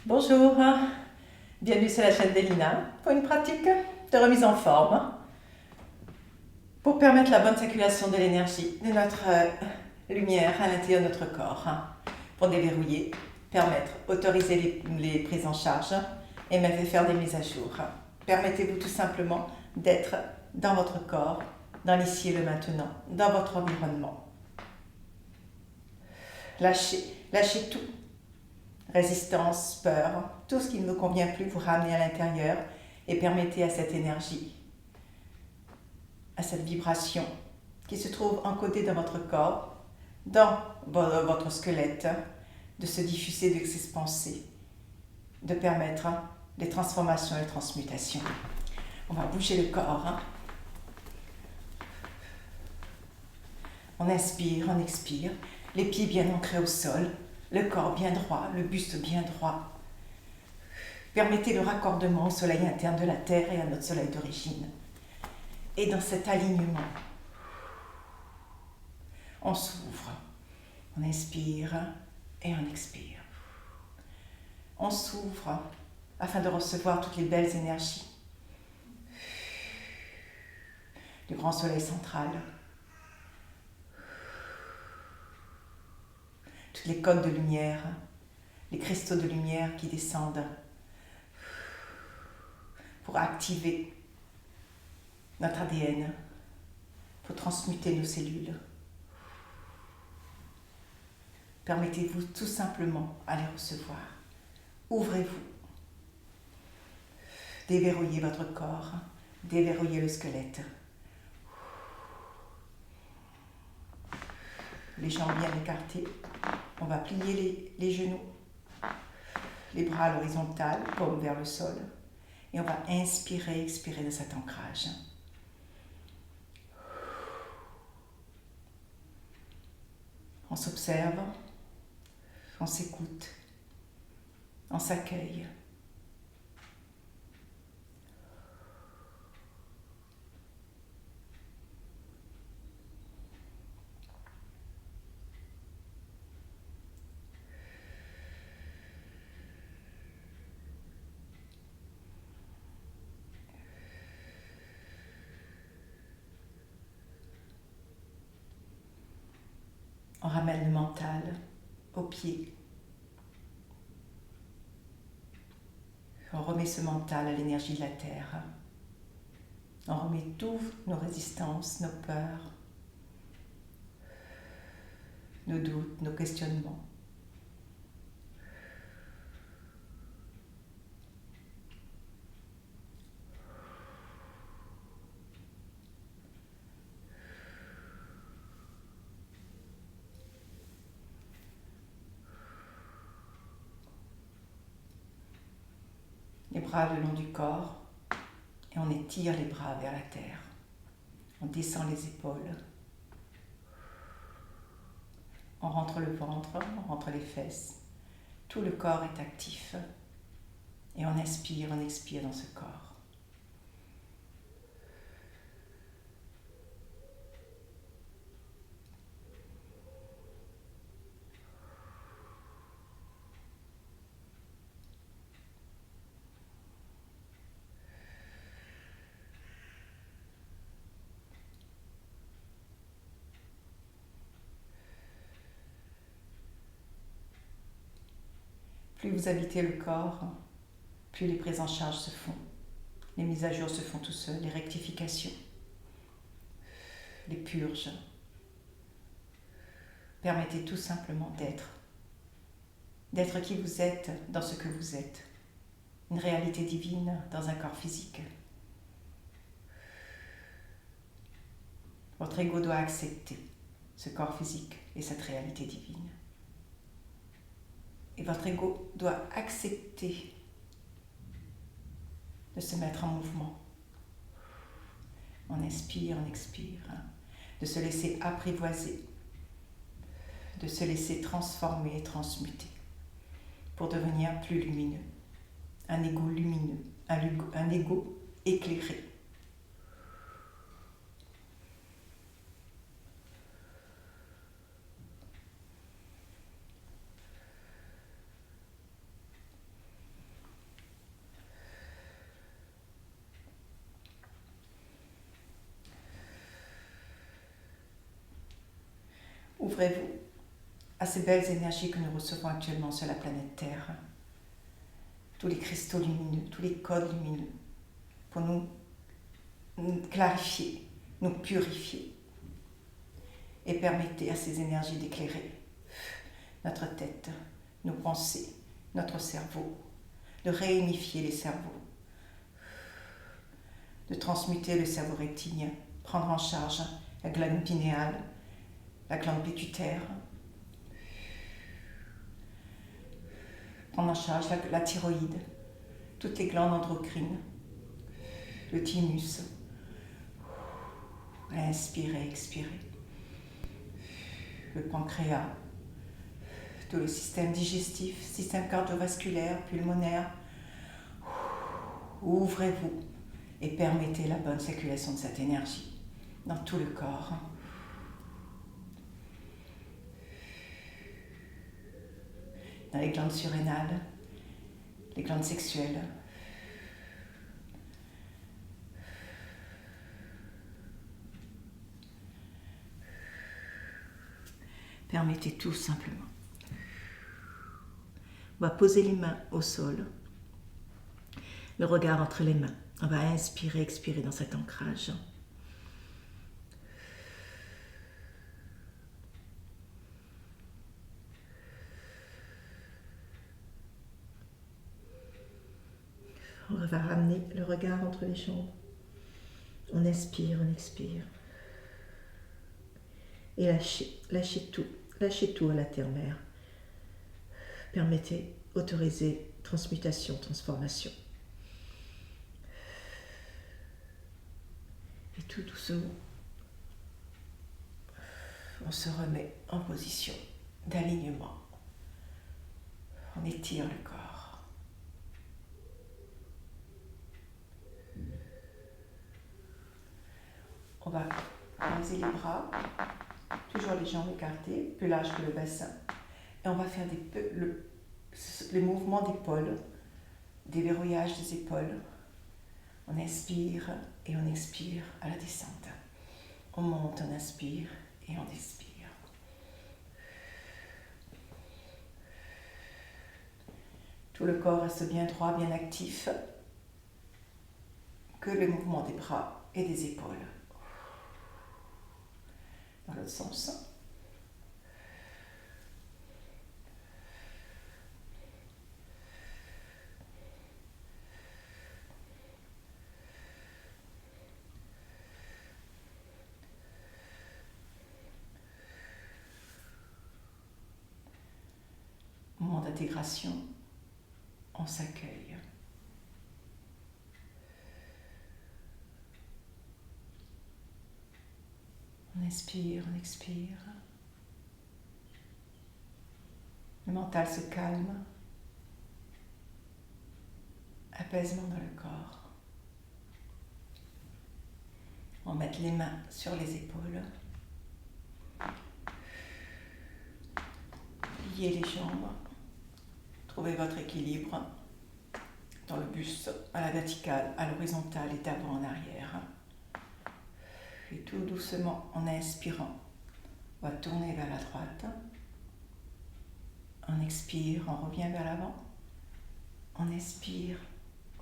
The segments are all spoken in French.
Bonjour, bienvenue sur la chaîne d'Elina pour une pratique de remise en forme pour permettre la bonne circulation de l'énergie de notre lumière à l'intérieur de notre corps, pour déverrouiller, permettre, autoriser les prises en charge et même faire des mises à jour. Permettez-vous tout simplement d'être dans votre corps, dans l'ici et le maintenant, dans votre environnement. Lâchez tout. Résistance, peur, tout ce qui ne vous convient plus, vous ramenez à l'intérieur et permettez à cette énergie, à cette vibration qui se trouve encodée dans votre corps, dans votre squelette, de se diffuser, de s'expanser, de permettre des transformations et des transmutations. On va bouger le corps. On inspire, on expire, les pieds bien ancrés au sol, le corps bien droit, le buste bien droit. Permettez le raccordement au soleil interne de la Terre et à notre soleil d'origine. Et dans cet alignement, on s'ouvre, on inspire et on expire. On s'ouvre afin de recevoir toutes les belles énergies du grand soleil central. Toutes les coques de lumière, les cristaux de lumière qui descendent pour activer notre ADN, pour transmuter nos cellules. Permettez-vous tout simplement à les recevoir. Ouvrez-vous. Déverrouillez votre corps, déverrouillez le squelette. Les jambes bien écartées. On va plier les genoux, les bras à l'horizontale, paume vers le sol. Et on va inspirer, expirer de cet ancrage. On s'observe, on s'écoute, on s'accueille. On ramène le mental au pied. On remet ce mental à l'énergie de la terre. On remet toutes nos résistances, nos peurs, nos doutes, nos questionnements. Les bras le long du corps et on étire les bras vers la terre. On descend les épaules. On rentre le ventre, on rentre les fesses. Tout le corps est actif. Et on inspire, on expire dans ce corps. Plus vous habitez le corps, plus les prises en charge se font. Les mises à jour se font tout seuls, les rectifications, les purges. Permettez tout simplement d'être qui vous êtes dans ce que vous êtes. Une réalité divine dans un corps physique. Votre ego doit accepter ce corps physique et cette réalité divine. Et votre ego doit accepter de se mettre en mouvement. On inspire, on expire, de se laisser apprivoiser, de se laisser transformer et transmuter pour devenir plus lumineux. Un ego lumineux, un ego éclairé. Ouvrez-vous à ces belles énergies que nous recevons actuellement sur la planète Terre. Tous les cristaux lumineux, tous les codes lumineux, pour nous clarifier, nous purifier. Et permettez à ces énergies d'éclairer notre tête, nos pensées, notre cerveau, de réunifier les cerveaux, de transmuter le cerveau rectilien, prendre en charge la glande pinéale, la glande pituitaire, prendre en charge la thyroïde, toutes les glandes endocrines, le thymus. Inspirez, expirez. Le pancréas, tout le système digestif, système cardiovasculaire, pulmonaire. Ouvrez-vous et permettez la bonne circulation de cette énergie dans tout le corps. Dans les glandes surrénales, les glandes sexuelles. Permettez tout simplement. On va poser les mains au sol, le regard entre les mains. On va inspirer, expirer dans cet ancrage. On va ramener le regard entre les jambes. On inspire, on expire. Et lâchez tout à la terre-mère. Permettez, autorisez transmutation, transformation. Et tout doucement, on se remet en position d'alignement. On étire le corps. On va croiser les bras, toujours les jambes écartées, plus larges que le bassin. Et on va faire les mouvements d'épaules, déverrouillage des épaules. On inspire et on expire à la descente. On monte, on inspire et on expire. Tout le corps reste bien droit, bien actif. Que le mouvement des bras et des épaules. Dans l'autre sens. Moment d'intégration, on s'accueille. On inspire, on expire. Le mental se calme. Apaisement dans le corps. On met les mains sur les épaules. Pliez les jambes. Trouvez votre équilibre dans le buste, à la verticale, à l'horizontale et d'avant en arrière. Et tout doucement, en inspirant, on va tourner vers la droite. On expire, on revient vers l'avant. On inspire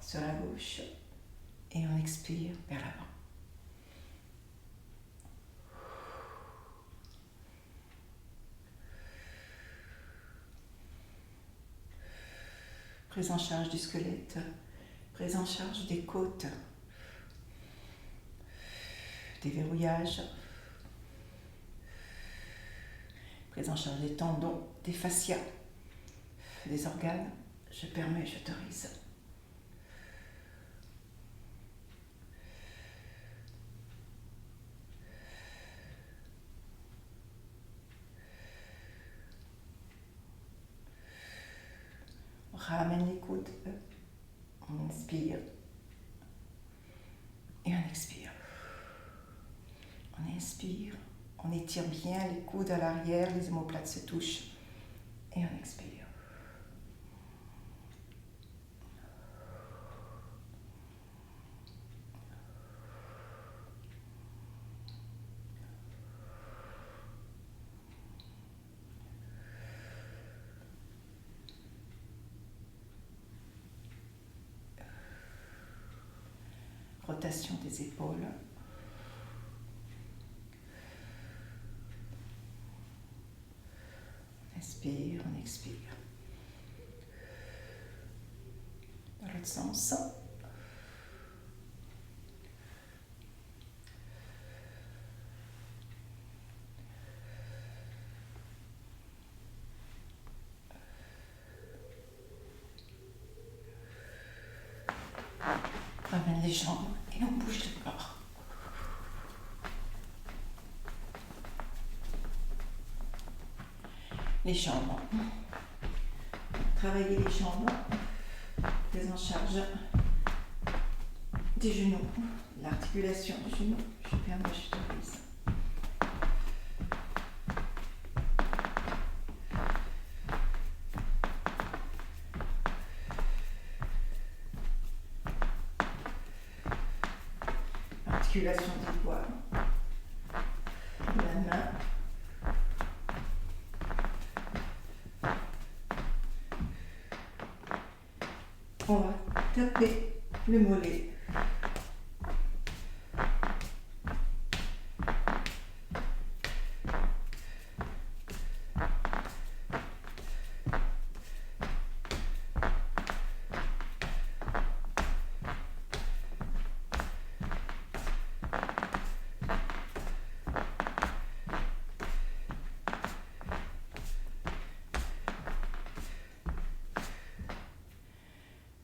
sur la gauche et on expire vers l'avant. Prise en charge du squelette, prise en charge des côtes, déverrouillage, prise en charge des tendons, des fascias, des organes. Je permets, j'autorise. On ramène les coudes, on inspire et on expire. On inspire, on étire bien les coudes à l'arrière, les omoplates se touchent et on expire. rotation des épaules. On inspire, on expire. Dans l'autre sens. Ramène les jambes et on bouge le corps. Les jambes. Travailler les jambes. Prise en charge des genoux. L'articulation du genou. Je ferme, je t'autorise. Articulation du poids, de la main, on va taper le mollet,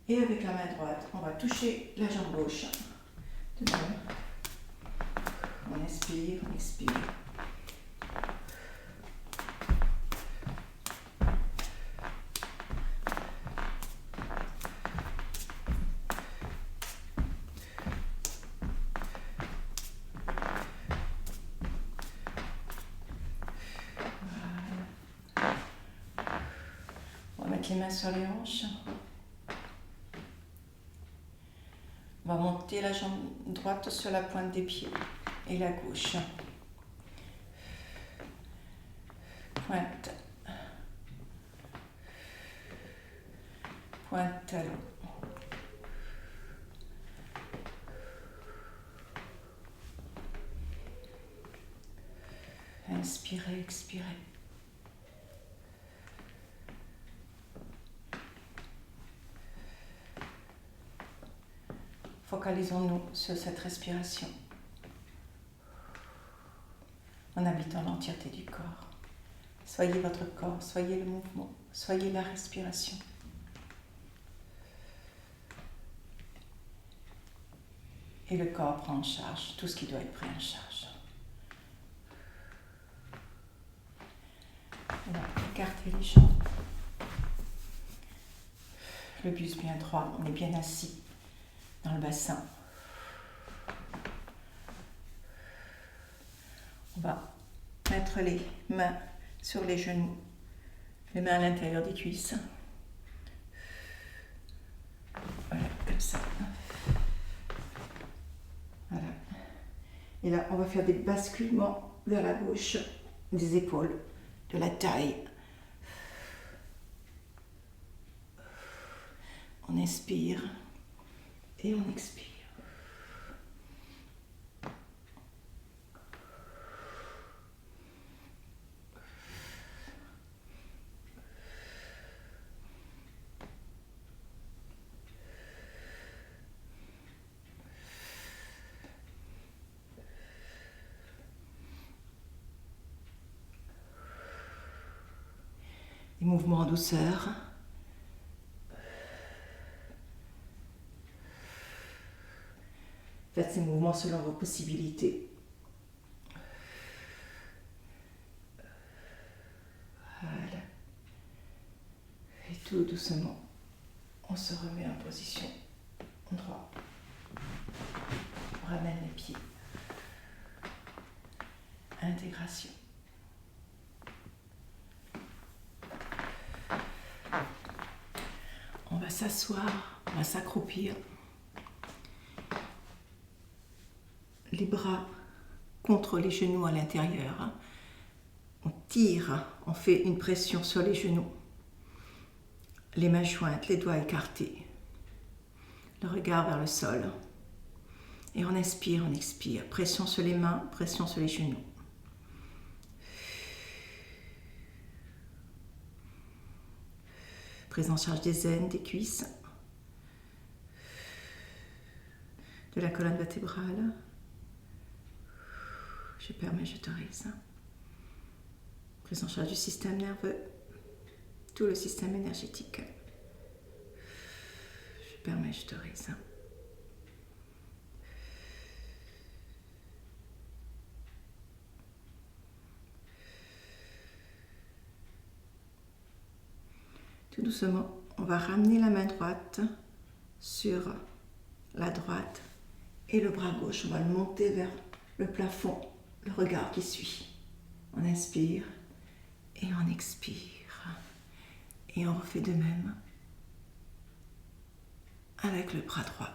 et avec la main droite, on va toucher la jambe gauche. De même. On inspire, on expire. Voilà. On va mettre les mains sur les hanches. On va monter la jambe droite sur la pointe des pieds et la gauche. Pointe. Pointe talon. Inspirez, expirez. Focalisons-nous sur cette respiration en habitant l'entièreté du corps. Soyez votre corps, soyez le mouvement, soyez la respiration. Et le corps prend en charge tout ce qui doit être pris en charge. Voilà, écartez les jambes. Le buste bien droit, on est bien assis dans le bassin. On va mettre les mains sur les genoux, les mains à l'intérieur des cuisses. Voilà, comme ça. Voilà. Et là, on va faire des basculements vers la gauche des épaules, de la taille. On inspire et on expire. Des mouvements en douceur. Faites ces mouvements selon vos possibilités. Voilà. Et tout doucement, on se remet en position droite. On ramène les pieds. Intégration. On va s'asseoir, on va s'accroupir. Les bras contre les genoux à l'intérieur. On tire, on fait une pression sur les genoux. Les mains jointes, les doigts écartés. Le regard vers le sol. Et on inspire, on expire. Pression sur les mains, pression sur les genoux. Prise en charge des aines, des cuisses, de la colonne vertébrale. Je permets, j'autorise. Prise en charge du système nerveux, tout le système énergétique. Je permets, j'autorise. Tout doucement, on va ramener la main droite sur la droite et le bras gauche, on va le monter vers le plafond, le regard qui suit. On inspire et on expire. Et on refait de même avec le bras droit.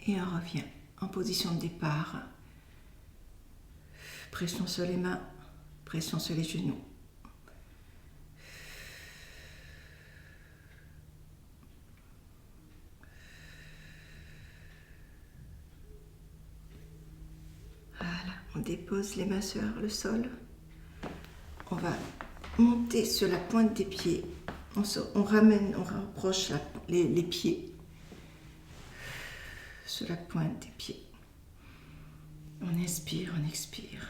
Et on revient en position de départ. Pression sur les mains, pression sur les genoux. Voilà, on dépose les mains sur le sol. On va monter sur la pointe des pieds. On ramène, on rapproche les pieds sur la pointe des pieds. On inspire, on expire.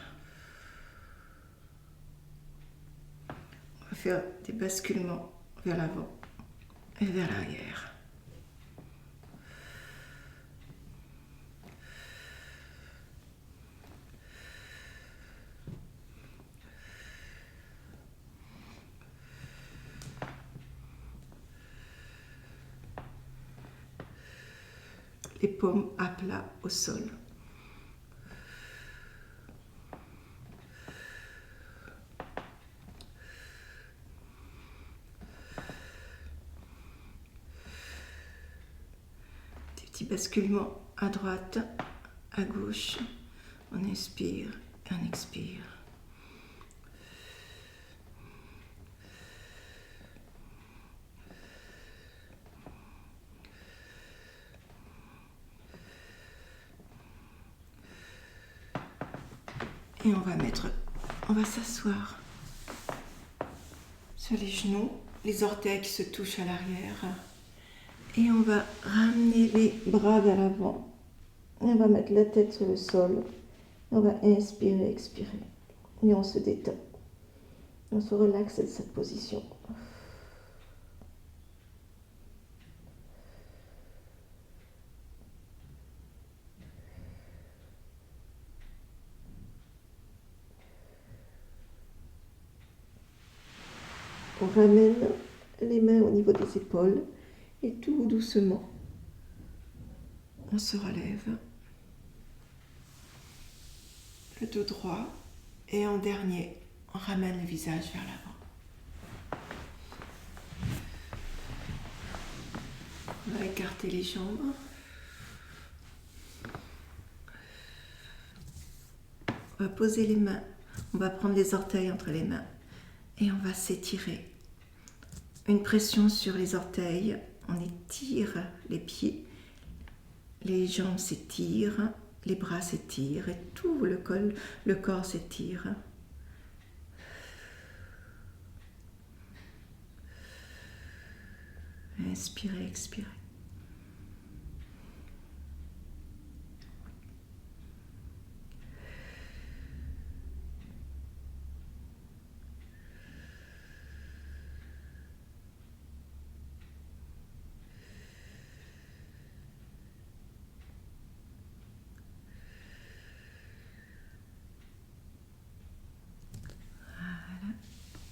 On va faire des basculements vers l'avant et vers l'arrière. Les paumes à plat au sol. Des petits basculements à droite, à gauche. On inspire et on expire. Et on va s'asseoir sur les genoux, les orteils qui se touchent à l'arrière. Et on va ramener les bras vers l'avant. Et on va mettre la tête sur le sol. On va inspirer, expirer. Et on se détend. On se relaxe de cette position. On ramène les mains au niveau des épaules et tout doucement, on se relève. Le dos droit et en dernier, on ramène le visage vers l'avant. On va écarter les jambes. On va poser les mains. On va prendre les orteils entre les mains et on va s'étirer. Une pression sur les orteils, on étire les pieds, les jambes s'étirent, les bras s'étirent et tout le corps s'étire. Inspirez, expirez.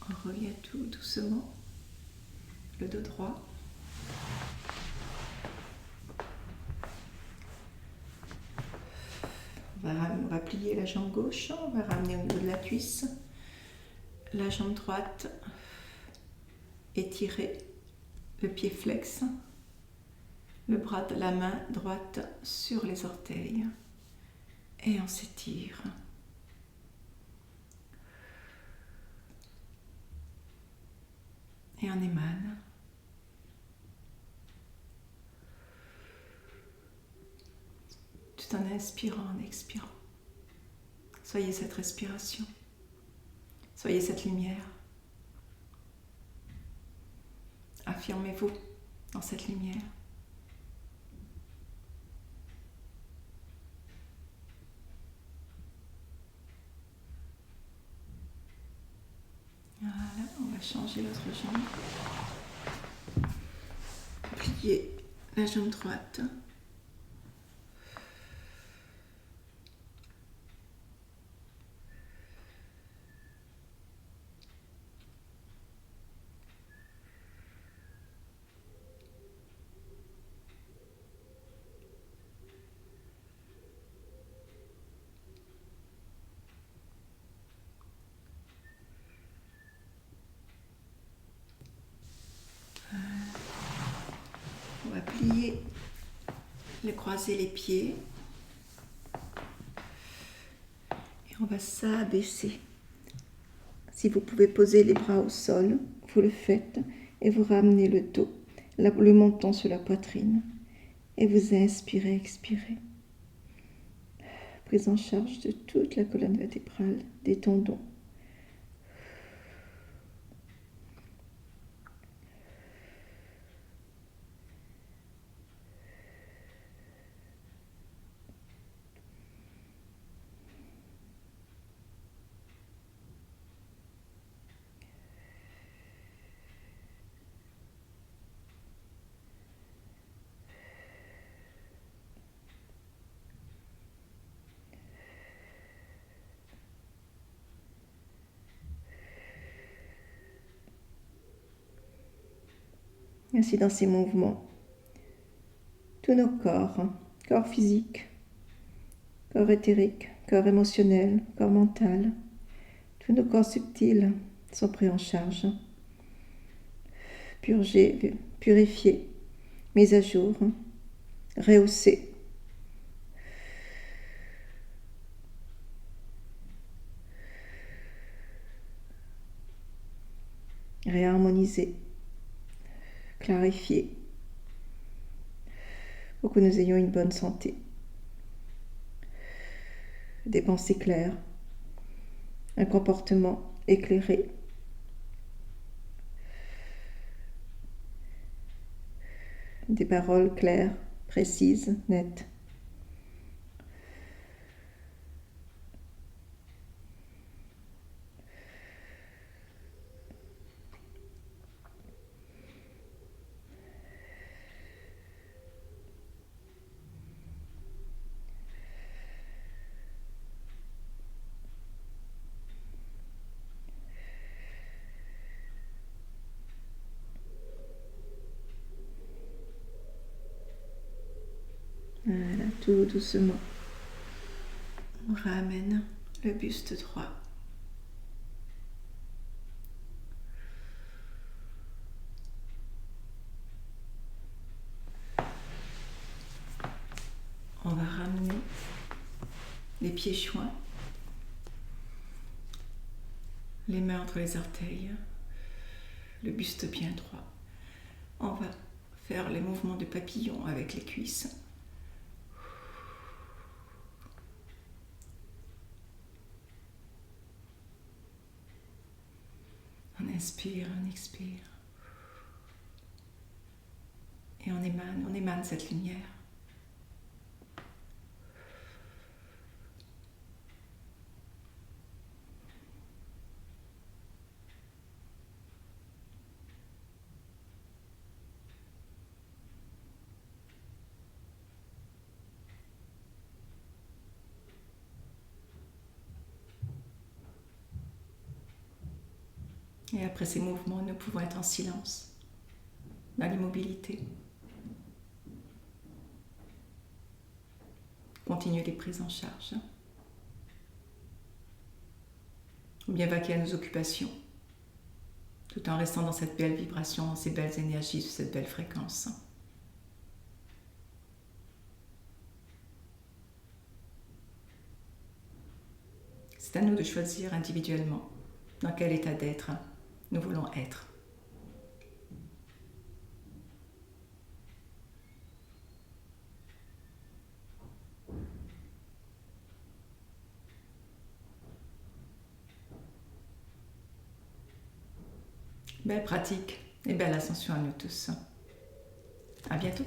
On revient tout doucement, le dos droit. On va plier la jambe gauche, on va ramener au niveau de la cuisse, la jambe droite, étirer, le pied flex, le bras de la main droite sur les orteils et on s'étire. Et on émane. Tout en inspirant, en expirant. Soyez cette respiration. Soyez cette lumière. Affirmez-vous dans cette lumière. Voilà, on va changer l'autre jambe. Pliez la jambe droite. On va plier, croiser les pieds. Et on va s'abaisser. Si vous pouvez poser les bras au sol, vous le faites et vous ramenez le dos, le menton sur la poitrine. Et vous inspirez, expirez. Prise en charge de toute la colonne vertébrale, des tendons. Ainsi dans ces mouvements, tous nos corps, corps physique, corps éthérique, corps émotionnel, corps mental, tous nos corps subtils sont pris en charge, purgés, purifiés, mis à jour, rehaussés. Réharmonisés, clarifiés, pour que nous ayons une bonne santé. Des pensées claires, un comportement éclairé, des paroles claires, précises, nettes. Voilà, tout doucement. On ramène le buste droit. On va ramener les pieds joints, les mains entre les orteils, le buste bien droit. On va faire les mouvements de papillon avec les cuisses. On inspire, on expire. Et on émane cette lumière. Et après ces mouvements, nous pouvons être en silence, dans l'immobilité. Continuer les prises en charge. Ou bien vaquer à nos occupations, tout en restant dans cette belle vibration, dans ces belles énergies, sur cette belle fréquence. C'est à nous de choisir individuellement dans quel état d'être nous voulons être. Belle pratique et belle ascension à nous tous. À bientôt.